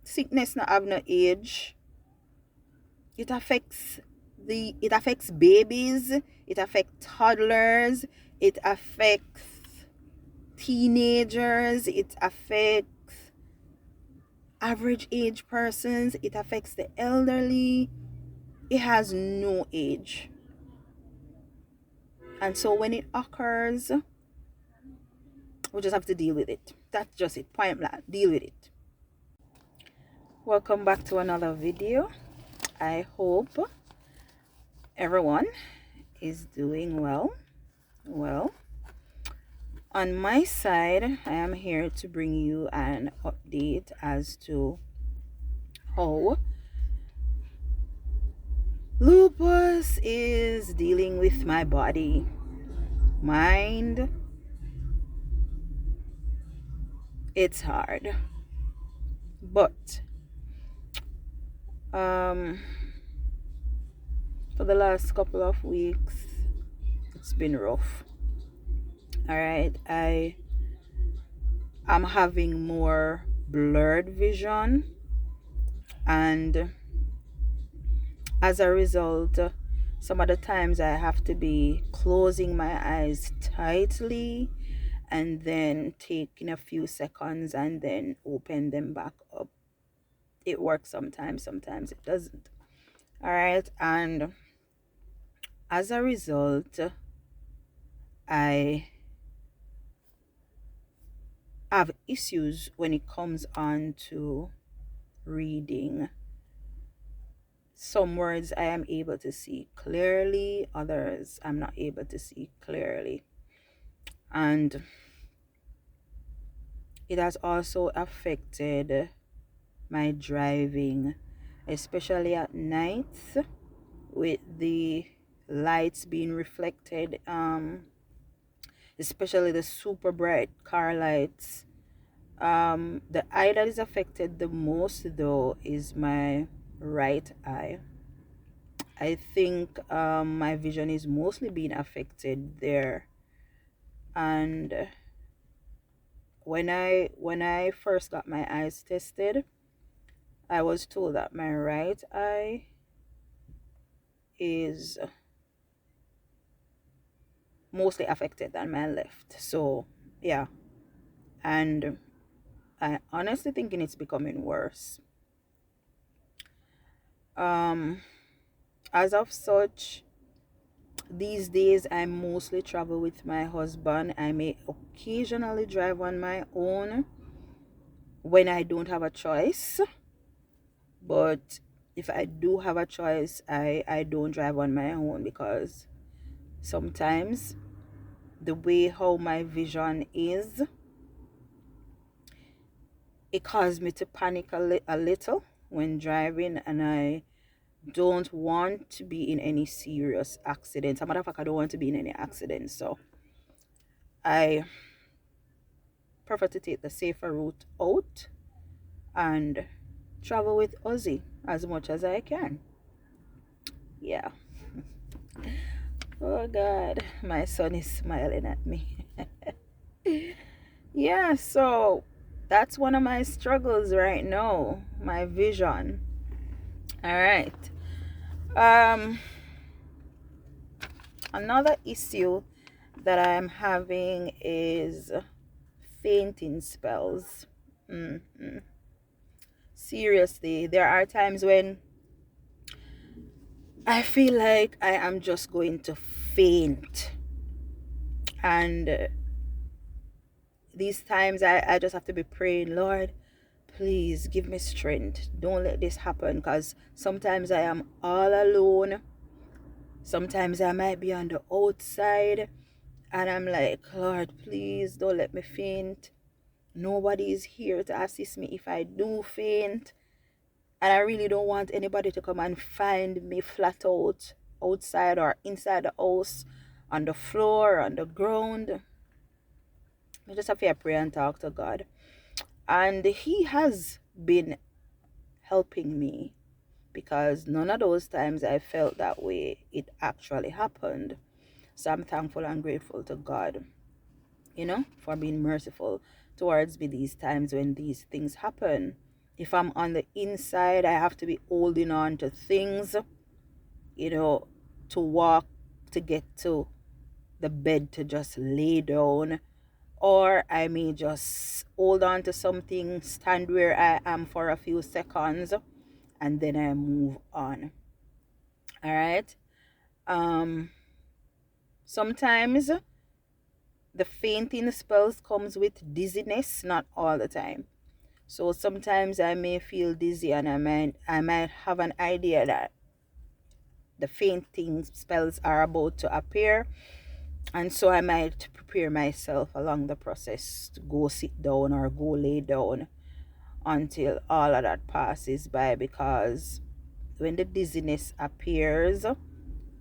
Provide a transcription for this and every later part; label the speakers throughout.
Speaker 1: sickness not have no age. It affects babies, it affects toddlers, it affects teenagers, it affects average age persons, it affects the elderly. It has no age. And so when it occurs, we just have to deal with it. That's just it. Point blank. Deal with it. Welcome back to another video. I hope everyone is doing well. Well, on my side, I am here to bring you an update as to how lupus is dealing with my body, mind. It's hard, but for the last couple of weeks it's been rough. All right, I'm having more blurred vision, and as a result, some of the times I have to be closing my eyes tightly and then taking a few seconds and then open them back up. It works sometimes, sometimes it doesn't. All right, and as a result, I have issues when it comes on to reading. Some words I am able to see clearly, others I'm not able to see clearly. And it has also affected my driving, especially at nights with the lights being reflected, especially the super bright car lights. The eye that is affected the most though is my right eye. I think my vision is mostly being affected there. And when I first got my eyes tested, I was told that my right eye is mostly affected than my left. So yeah, and I honestly thinking it's becoming worse. As of such, these days I mostly travel with my husband. I may occasionally drive on my own when I don't have a choice, but if I do have a choice, I don't drive on my own, because sometimes the way how my vision is, it caused me to panic a little when driving, and I don't want to be in any serious accidents. As a matter of fact, I don't want to be in any accidents, so I prefer to take the safer route out and travel with Ozzy as much as I can. Yeah. Oh God, my son is smiling at me. Yeah, so that's one of my struggles right now, my vision. All right. Another issue that I'm having is fainting spells. Seriously, there are times when I feel like I am just going to faint, and these times I just have to be praying, Lord, please give me strength, don't let this happen, because sometimes I am all alone, sometimes I might be on the outside, and I'm like, Lord, please don't let me faint. Nobody is here to assist me if I do faint, and I really don't want anybody to come and find me flat out outside or inside the house, on the floor, on the ground. I just have to pray and talk to God. And He has been helping me, because none of those times I felt that way, it actually happened. So I'm thankful and grateful to God, for being merciful towards me these times when these things happen. If I'm on the inside, I have to be holding on to things, you know, to walk, to get to the bed, to just lay down. Or I may just hold on to something, stand where I am for a few seconds, and then I move on. All right. Um, Sometimes the fainting spells comes with dizziness, not all the time. So sometimes I may feel dizzy, and I might have an idea that the fainting spells are about to appear, and so I might prepare myself along the process to go sit down or go lay down until all of that passes by, because when the dizziness appears,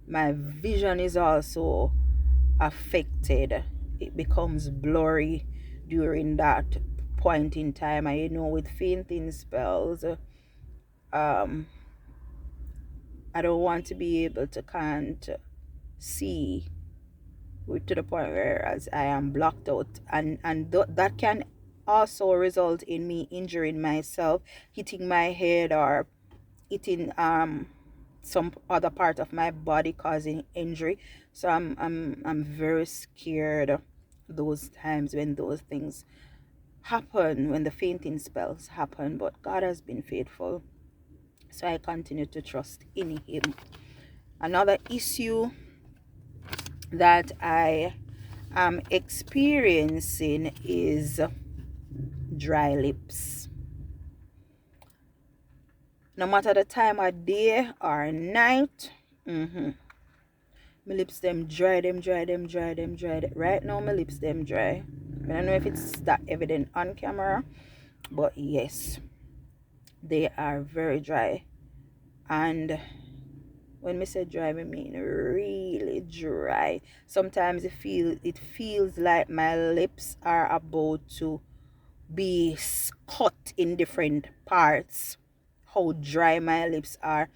Speaker 1: my vision is also affected. It becomes blurry during that point in time. And with fainting spells, um I don't want to be able to can't see, to the point where as I am blocked out, and that can also result in me injuring myself, hitting my head, or hitting some other part of my body, causing injury. So I'm very scared those times when those things happen, when the fainting spells happen. But God has been faithful, so I continue to trust in him. Another issue that I am experiencing is dry lips. No matter the time of day or night, my lips them dry, dry. Right now my lips them dry. I don't know if it's that evident on camera, but yes, they are very dry. And when me say dry, I mean really dry. Sometimes it feels like my lips are about to be cut in different parts. How dry my lips are.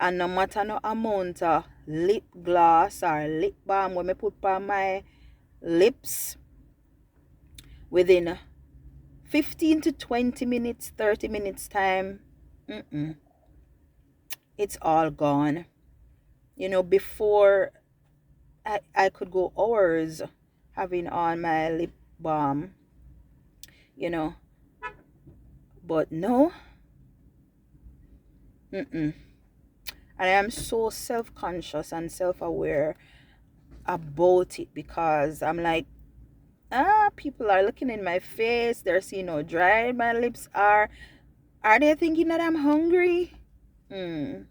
Speaker 1: And no matter no amount of lip gloss or lip balm when I put on my lips, within 15 to 20 minutes, 30 minutes time, it's all gone. Before I could go hours having on my lip balm, you know, but no. And I am so self-conscious and self-aware about it, because I'm like, people are looking in my face, they're seeing how dry my lips are they thinking that I'm hungry? I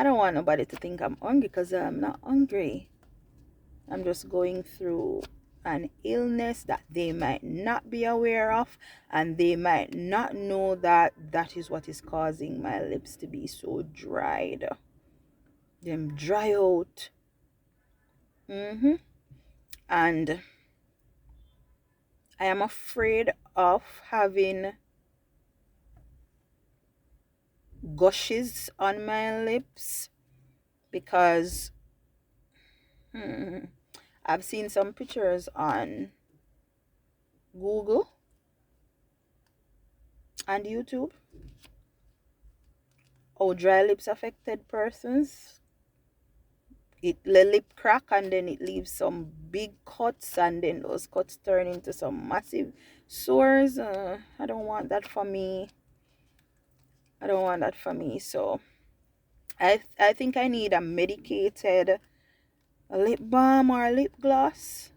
Speaker 1: don't want nobody to think I'm hungry, because I'm not hungry. I'm just going through an illness that they might not be aware of, and they might not know that that is what is causing my lips to be so dried. Them dry out. And I am afraid of having gushes on my lips, because I've seen some pictures on Google and YouTube how dry lips affected persons. The lip crack, and then it leaves some big cuts, and then those cuts turn into some massive sores. I don't want that for me. So I think I need a medicated lip balm or lip gloss.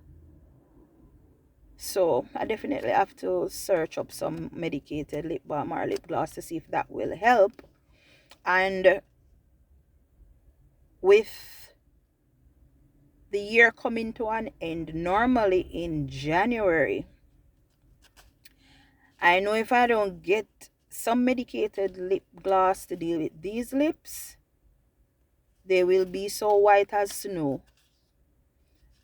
Speaker 1: So I definitely have to search up some medicated lip balm or lip gloss to see if that will help. And with the year coming to an end, normally in January, I know if I don't get some medicated lip gloss to deal with these lips, they will be so white as snow.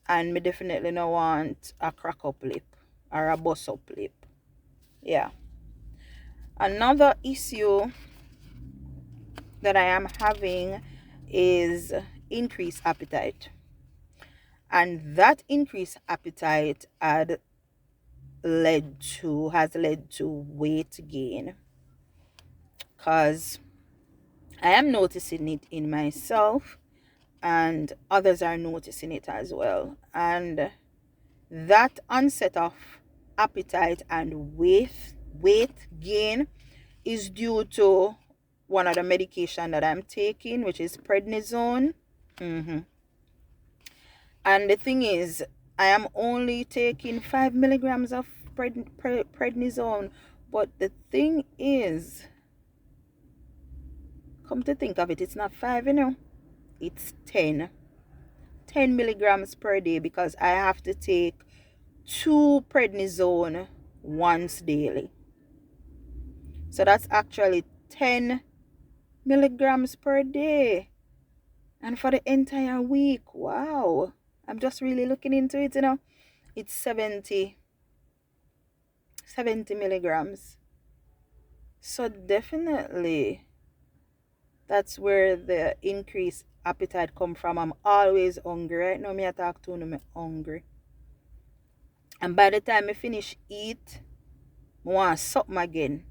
Speaker 1: And me definitely don't want a crack up lip or a bust up lip. Yeah. Another issue that I am having is increased appetite. And that increased appetite has led to weight gain. because I am noticing it in myself and others are noticing it as well. And that onset of appetite and weight gain is due to one of the medication that I'm taking, which is prednisone. And the thing is, I am only taking 5 milligrams of prednisone. But the thing is, come to think of it, it's not 5, it's 10 milligrams per day, because I have to take 2 prednisone once daily. So that's actually 10 milligrams per day, and for the entire week. Wow, I'm just really looking into it. It's 70 milligrams. So definitely that's where the increased appetite come from. I'm always hungry. Right now me I talk to you, I'm hungry, and by the time I finish eat, I want something again.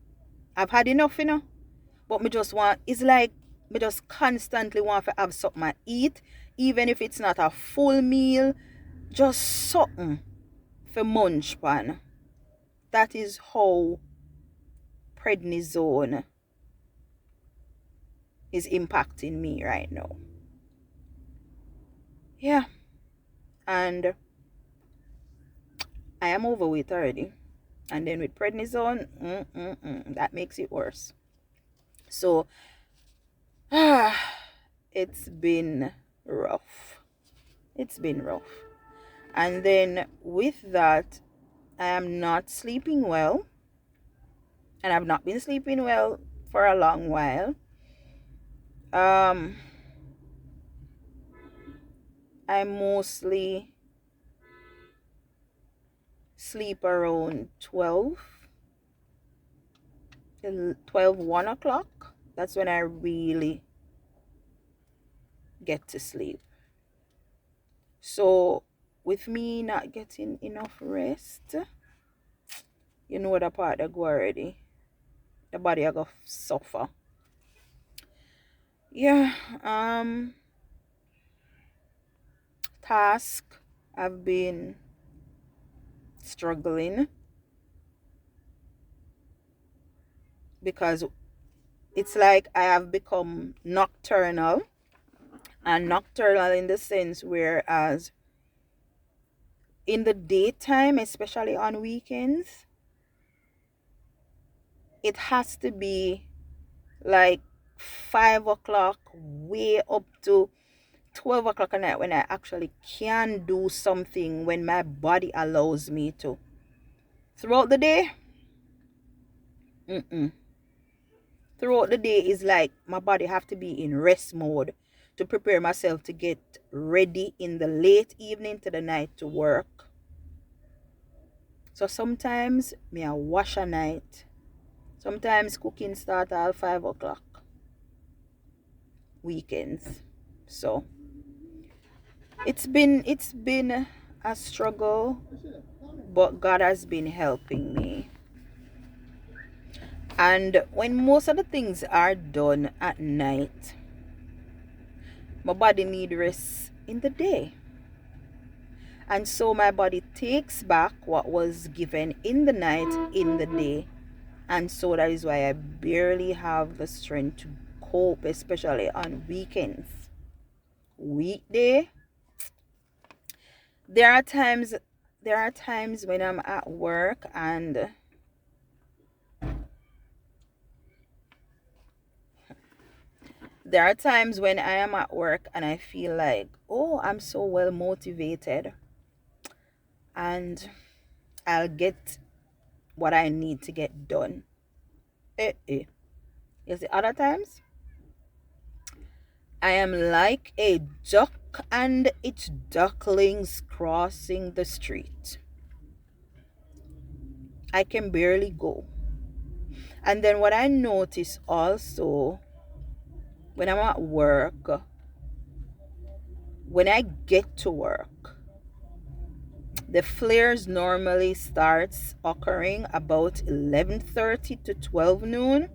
Speaker 1: I've had enough, but me just want, it's like me just constantly want to have something I eat, even if it's not a full meal, just something for munch pan. That is how prednisone is impacting me right now. Yeah, and I am overweight already, and then with prednisone, that makes it worse. So it's been rough. And then with that, I am not sleeping well, and I've not been sleeping well for a long while. I mostly sleep around 1 o'clock. That's when I really get to sleep. So with me not getting enough rest, you know the part that go already. The body I go suffer. Yeah, task, I've been struggling because it's like I have become nocturnal, and nocturnal in the sense whereas in the daytime, especially on weekends, it has to be like 5 o'clock way up to 12 o'clock at night when I actually can do something, when my body allows me to. Throughout the day, throughout the day is like my body have to be in rest mode to prepare myself to get ready in the late evening to the night to work. So sometimes me I wash a night. Sometimes cooking start at 5 o'clock. Weekends. So it's been a struggle, but God has been helping me. And when most of the things are done at night, my body needs rest in the day. And so my body takes back what was given in the night in the day. And so that is why I barely have the strength to cope, especially on weekends. Weekday, there are times when I'm at work, and there are times when I am at work and I feel like, oh, I'm so well motivated and I'll get what I need to get done. You see, other times I am like a duck and its ducklings crossing the street. I can barely go. And then what I notice also, when I'm at work, when I get to work, the flares normally starts occurring about 11:30 to 12 noon.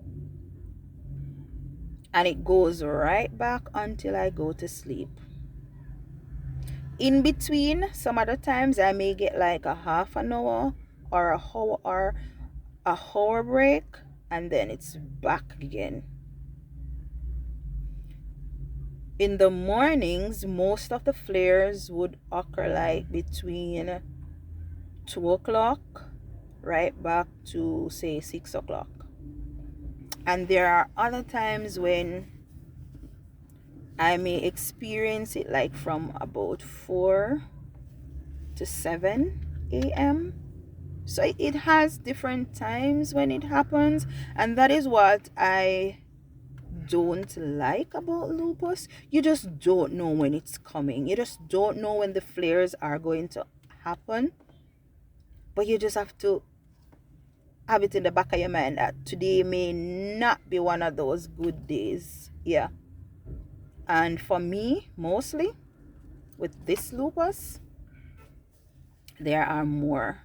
Speaker 1: and it goes right back until I go to sleep. In between, some other times I may get like a half an hour or a hour break, and then it's back again. In the mornings, most of the flares would occur like between 2 o'clock right back to say 6 o'clock. And there are other times when I may experience it like from about 4 to 7 a.m. So it has different times when it happens, and that is what I don't like about lupus. You just don't know when it's coming. You just don't know when the flares are going to happen. But you just have to have it in the back of your mind that today may not be one of those good days. Yeah. And for me, mostly with this lupus, there are more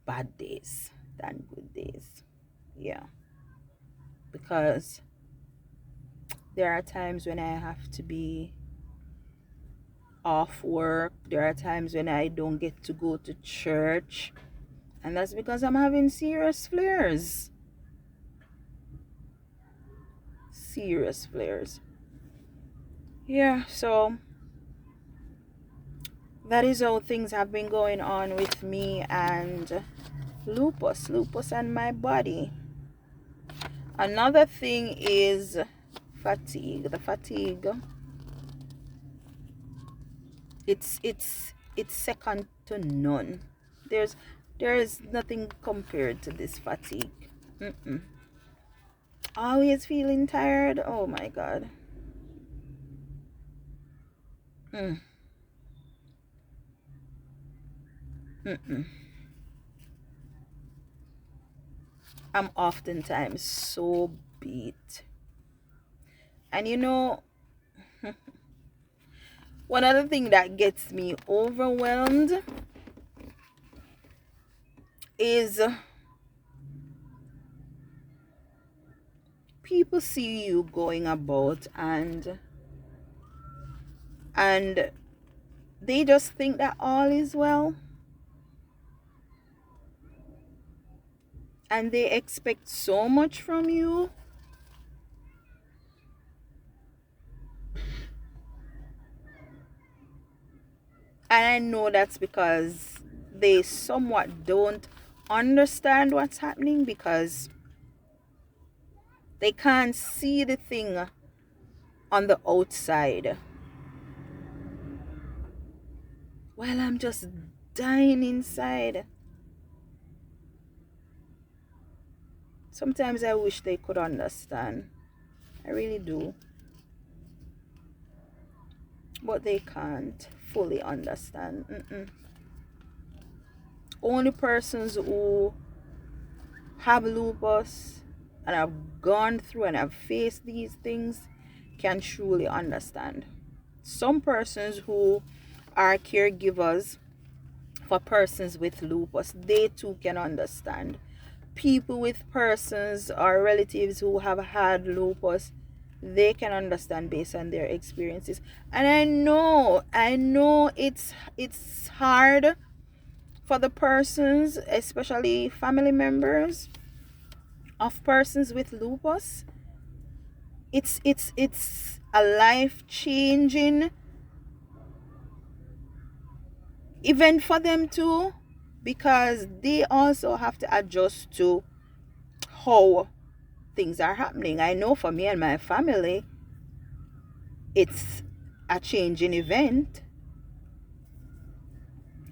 Speaker 1: bad days than good days. Yeah. Because there are times when I have to be off work. There are times when I don't get to go to church. And that's because I'm having serious flares. Serious flares. Yeah, so that is how things have been going on with me and lupus and my body. Another thing is fatigue. The fatigue, it's second to none. There's nothing compared to this fatigue. Always feeling tired. Oh my god. Mm. Mm-mm. I'm oftentimes so beat. And you know, one other thing that gets me overwhelmed is people see you going about and they just think that all is well, and they expect so much from you. And I know that's because they somewhat don't understand what's happening, because they can't see the thing on the outside. While I'm just dying inside. Sometimes I wish they could understand. I really do. But they can't fully understand. Only persons who have lupus and have gone through and have faced these things can truly understand. Some persons who are caregivers for persons with lupus, they too can understand. People with persons or relatives who have had lupus, they can understand based on their experiences. And I know it's hard for the persons, especially family members of persons with lupus. It's a life-changing event for them too, because they also have to adjust to how things are happening. I know for me and my family, it's a changing event,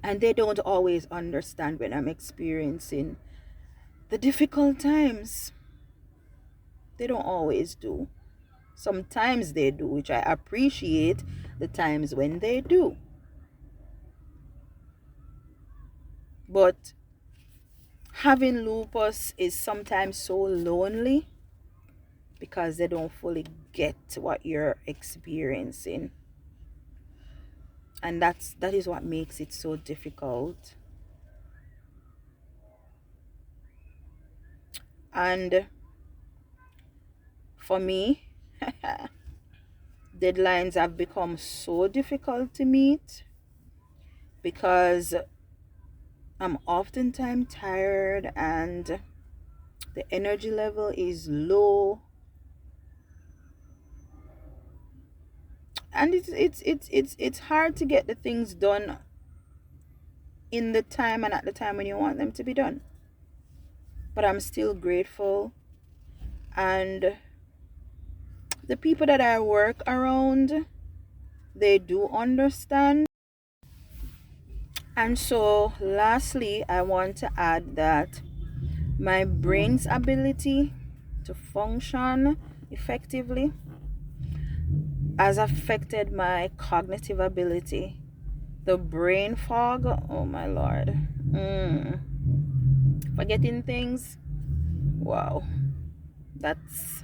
Speaker 1: and they don't always understand when I'm experiencing the difficult times. They don't always do. Sometimes they do, which I appreciate the times when they do. But having lupus is sometimes so lonely because they don't fully get what you're experiencing. And that is what makes it so difficult. And for me, deadlines have become so difficult to meet because I'm oftentimes tired and the energy level is low, and it's hard to get the things done in the time and at the time when you want them to be done. But I'm still grateful, and the people that I work around, they do understand. And so lastly, I want to add that my brain's ability to function effectively has affected my cognitive ability. The brain fog, oh my lord. Forgetting things, wow, that's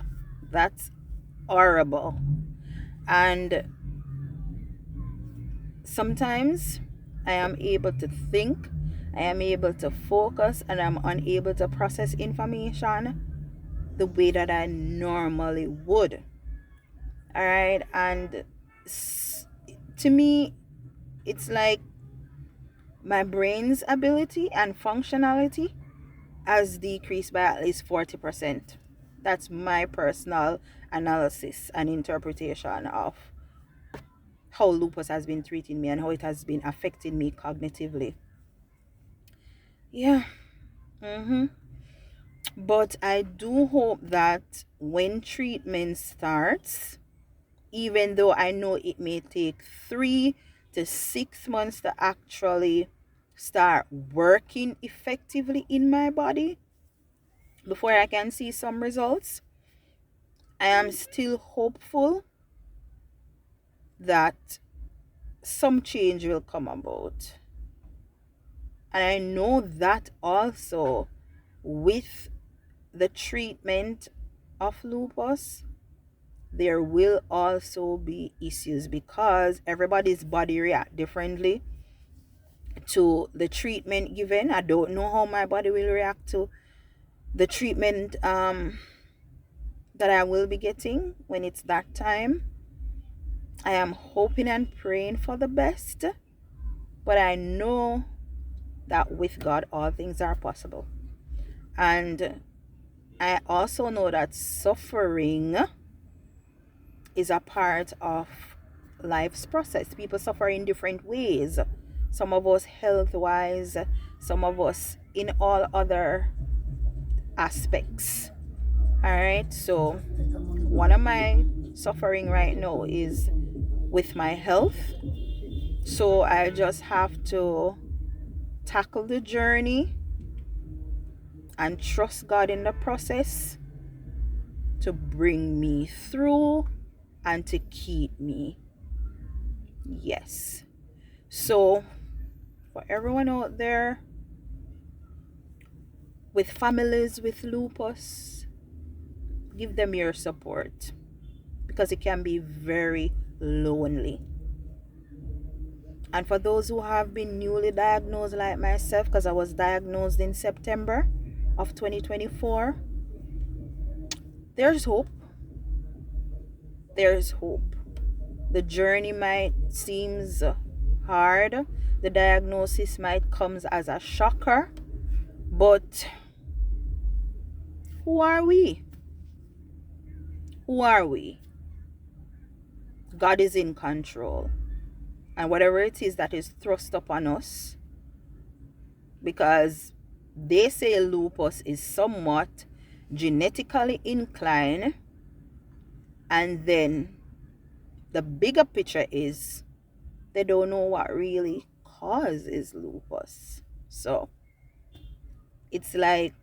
Speaker 1: horrible. And sometimes I am able to think, I am able to focus, and I'm unable to process information the way that I normally would. All right, and to me, it's like my brain's ability and functionality has decreased by at least 40%. That's my personal analysis and interpretation of how lupus has been treating me and how it has been affecting me cognitively. Yeah. But I do hope that when treatment starts, even though I know it may take 3 to 6 months to actually start working effectively in my body before I can see some results, I am still hopeful that some change will come about. And I know that also with the treatment of lupus, there will also be issues because everybody's body react differently to the treatment given. I don't know how my body will react to the treatment that I will be getting when it's that time. I am hoping and praying for the best, but I know that with God all things are possible. And I also know that suffering is a part of life's process. People suffer in different ways. Some of us health wise, some of us in all other aspects. All right, so one of my suffering right now is with my health. So I just have to tackle the journey and trust God in the process to bring me through and to keep me. Yes. So for everyone out there with families with lupus, give them your support because it can be very lonely. And for those who have been newly diagnosed like myself, because I was diagnosed in September of 2024, there's hope. There's hope. The journey might seems hard. The diagnosis might come as a shocker. But who are we? Who are we? God is in control. And whatever it is that is thrust upon us, because they say lupus is somewhat genetically inclined, and then the bigger picture is they don't know what really causes lupus. So it's like,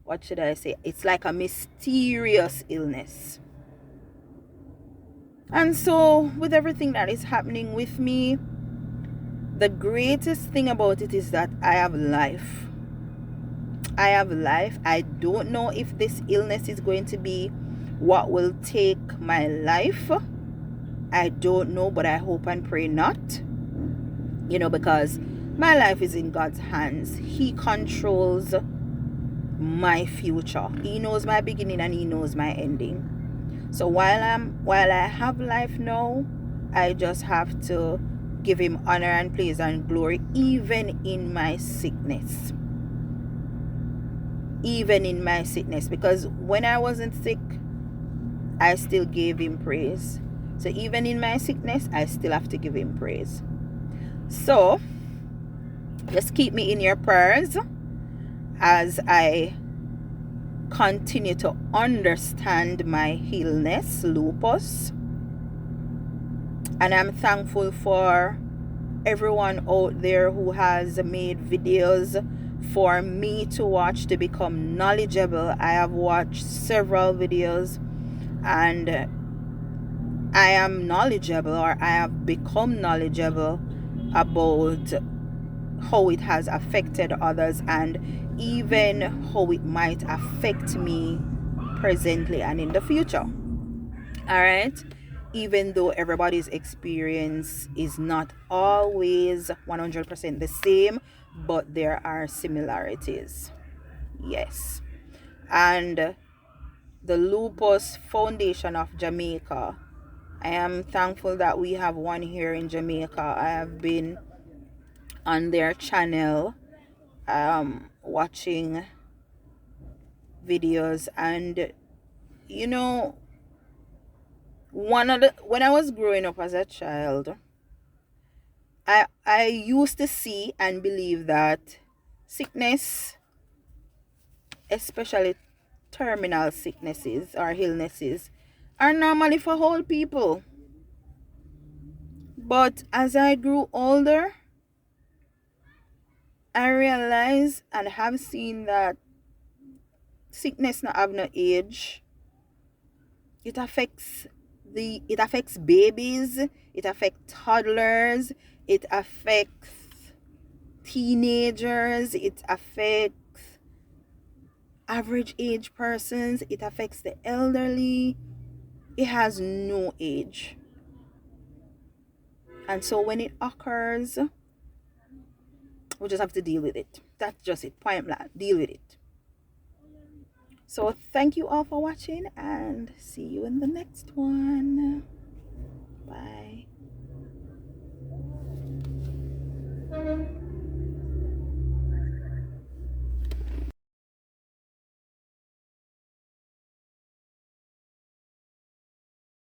Speaker 1: what should I say? It's like a mysterious illness. And so with everything that is happening with me, the greatest thing about it is that I have life. I have life. I don't know if this illness is going to be what will take my life. I don't know, but I hope and pray not. Because my life is in God's hands. He controls my future. He knows my beginning and he knows my ending. So while I have life now, I just have to give him honor and praise and glory, even in my sickness. Even in my sickness, because when I wasn't sick, I still gave him praise. So even in my sickness, I still have to give him praise. So just keep me in your prayers as I continue to understand my illness, lupus. And I'm thankful for everyone out there who has made videos for me to watch to become knowledgeable. I have watched several videos and I am knowledgeable, or I have become knowledgeable about how it has affected others and even how it might affect me presently and in the future. All right, even though everybody's experience is not always 100% the same, but there are similarities. Yes. And the Lupus Foundation of Jamaica, I am thankful that we have one here in Jamaica. I have been on their channel watching videos, and you know, when I was growing up as a child, I used to see and believe that sickness, especially terminal sicknesses or illnesses, are normally for whole people. But as I grew older, I realized and have seen that sickness not have no age. It affects babies, it affects toddlers, it affects teenagers, it affects average age persons, it affects the elderly. It has no age. And so when it occurs, we just have to deal with it. That's just it. Point blank. Deal with it. So thank you all for watching and see you in the next one. Bye.